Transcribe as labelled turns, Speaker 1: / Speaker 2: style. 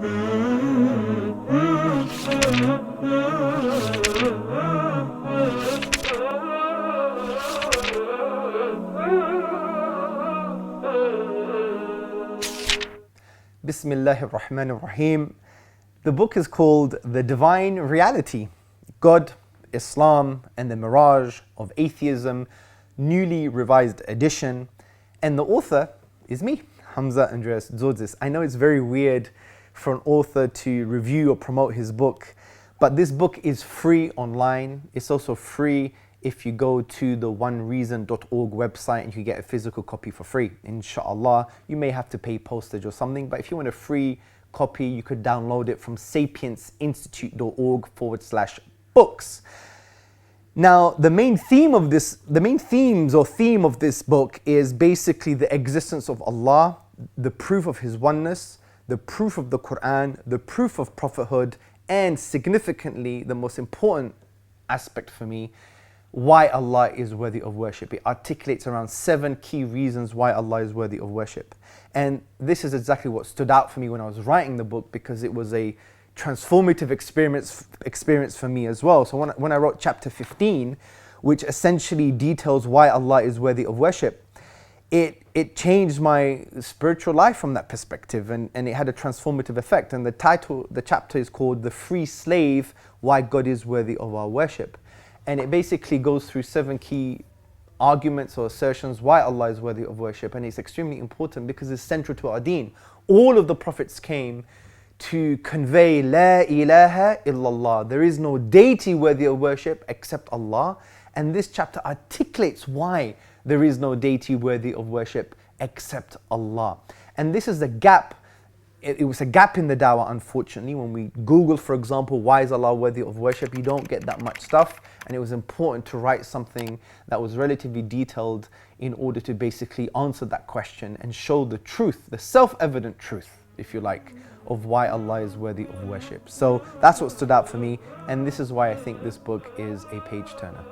Speaker 1: Bismillahir Rahmanir Rahim. The book is called The Divine Reality, God, Islam and the Mirage of Atheism, newly revised edition. And the author is me, Hamza Andreas Dzodzis. I know it's very weird for an author to review or promote his book, but this book is free online. It's also free if you go to the onereason.org website and you get a physical copy for free. Inshallah, you may have to pay postage or something, but if you want a free copy, you could download it from sapiensinstitute.org/books. Now, the main theme of this book is basically the existence of Allah, the proof of His oneness, the proof of the Quran, the proof of prophethood, and significantly, the most important aspect for me, why Allah is worthy of worship. It articulates around 7 key reasons why Allah is worthy of worship. And this is exactly what stood out for me when I was writing the book, because it was a transformative experience for me as well. So when I wrote chapter 15, which essentially details why Allah is worthy of worship, it changed my spiritual life from that perspective, and it had a transformative effect. And the chapter is called The Free Slave, Why God is Worthy of Our Worship. And it basically goes through 7 key arguments or assertions why Allah is worthy of worship. And it's extremely important because it's central to our deen. All of the prophets came to convey La ilaha illallah. There is no deity worthy of worship except Allah. And this chapter articulates why there is no deity worthy of worship except Allah. And this is a gap. It was a gap in the dawah, unfortunately. When we Google, for example, why is Allah worthy of worship, you don't get that much stuff. And it was important to write something that was relatively detailed in order to basically answer that question and show the truth, the self-evident truth, if you like, of why Allah is worthy of worship. So that's what stood out for me, and this is why I think this book is a page turner.